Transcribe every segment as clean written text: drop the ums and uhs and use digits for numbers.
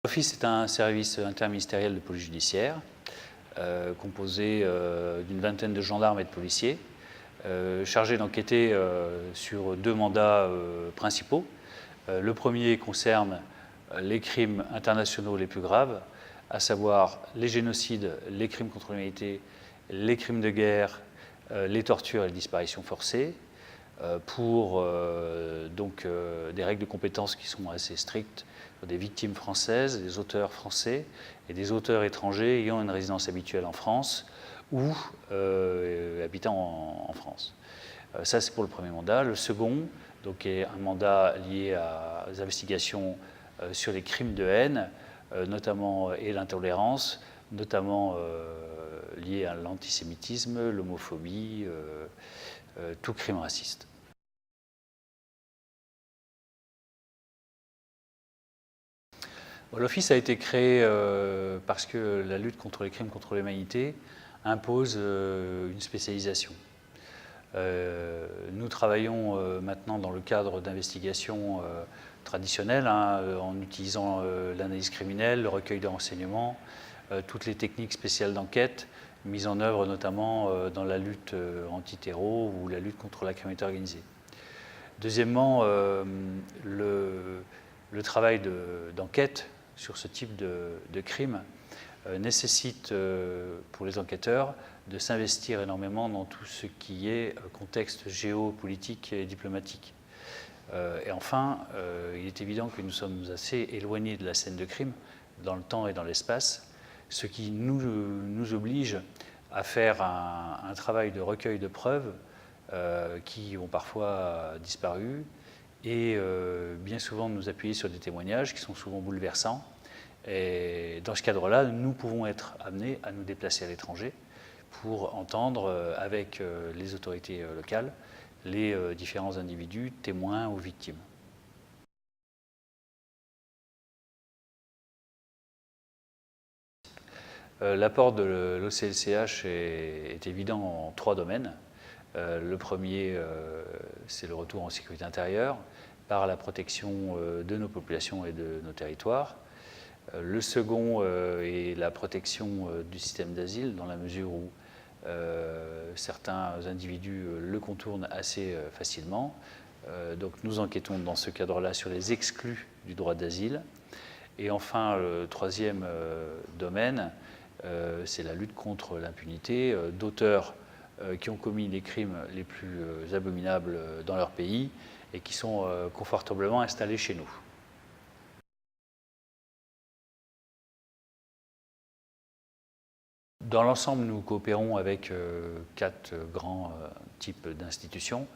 L'Office est un service interministériel de police judiciaire composé d'une vingtaine de gendarmes et de policiers chargés d'enquêter sur deux mandats principaux. Le premier concerne les crimes internationaux les plus graves, à savoir les génocides, les crimes contre l'humanité, les crimes de guerre, les tortures et les disparitions forcées, pour des règles de compétences qui sont assez strictes pour des victimes françaises, des auteurs français et des auteurs étrangers ayant une résidence habituelle en France ou habitant en France. Ça, c'est pour le premier mandat. Le second est un mandat lié aux investigations sur les crimes de haine, notamment et l'intolérance, notamment lié à l'antisémitisme, l'homophobie, tout crime raciste. L'Office a été créé parce que la lutte contre les crimes contre l'humanité impose une spécialisation. Nous travaillons maintenant dans le cadre d'investigations traditionnelles, en utilisant l'analyse criminelle, le recueil de renseignements, toutes les techniques spéciales d'enquête mises en œuvre notamment dans la lutte antiterror ou la lutte contre la criminalité organisée. Deuxièmement, le travail d'enquête sur ce type de crime nécessite pour les enquêteurs de s'investir énormément dans tout ce qui est contexte géopolitique et diplomatique. Et enfin, il est évident que nous sommes assez éloignés de la scène de crime dans le temps et dans l'espace, ce qui nous oblige à faire un travail de recueil de preuves qui ont parfois disparu et bien souvent nous appuyer sur des témoignages qui sont souvent bouleversants. Et dans ce cadre-là, nous pouvons être amenés à nous déplacer à l'étranger pour entendre avec les autorités locales les différents individus, témoins ou victimes. L'apport de l'OCLCH est évident en trois domaines. Le premier, c'est le retour en sécurité intérieure par la protection de nos populations et de nos territoires. Le second est la protection du système d'asile, dans la mesure où certains individus le contournent assez facilement. Donc nous enquêtons dans ce cadre-là sur les exclus du droit d'asile. Et enfin, le troisième domaine, c'est la lutte contre l'impunité d'auteurs qui ont commis les crimes les plus abominables dans leur pays et qui sont confortablement installés chez nous. Dans l'ensemble, nous coopérons avec quatre grands types d'institutions.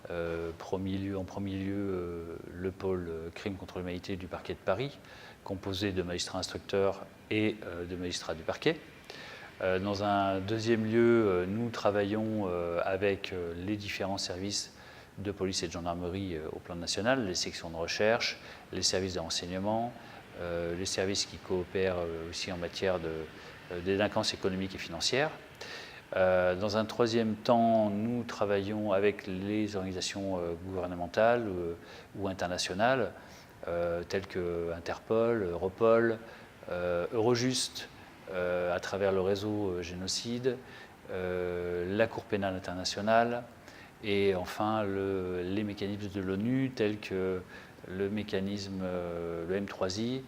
En premier lieu, le pôle crime contre l'humanité du parquet de Paris, composé de magistrats instructeurs et de magistrats du parquet. Dans un deuxième lieu, nous travaillons avec les différents services de police et de gendarmerie au plan national, les sections de recherche, les services de renseignement, les services qui coopèrent aussi en matière de délinquance économique et financière. Dans un troisième temps, nous travaillons avec les organisations gouvernementales ou internationales, telles que Interpol, Europol, Eurojust, à travers le réseau Génocide, la Cour pénale internationale, et enfin les mécanismes de l'ONU, tels que le mécanisme, le M3I,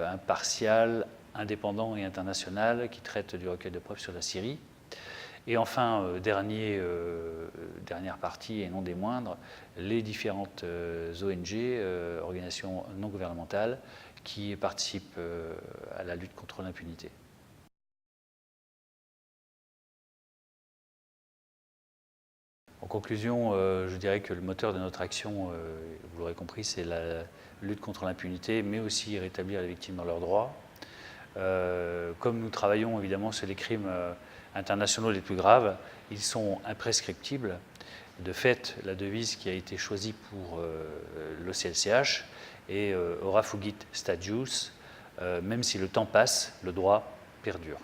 impartial, indépendant et international, qui traite du recueil de preuves sur la Syrie. Et enfin, dernière partie et non des moindres, les différentes ONG, organisations non gouvernementales, qui participent à la lutte contre l'impunité. En conclusion, je dirais que le moteur de notre action, vous l'aurez compris, c'est la lutte contre l'impunité, mais aussi rétablir les victimes dans leurs droits. Comme nous travaillons évidemment sur les crimes internationaux les plus graves, ils sont imprescriptibles. De fait, la devise qui a été choisie pour l'OCLCH est Ora fugit stat jus, même si le temps passe, le droit perdure.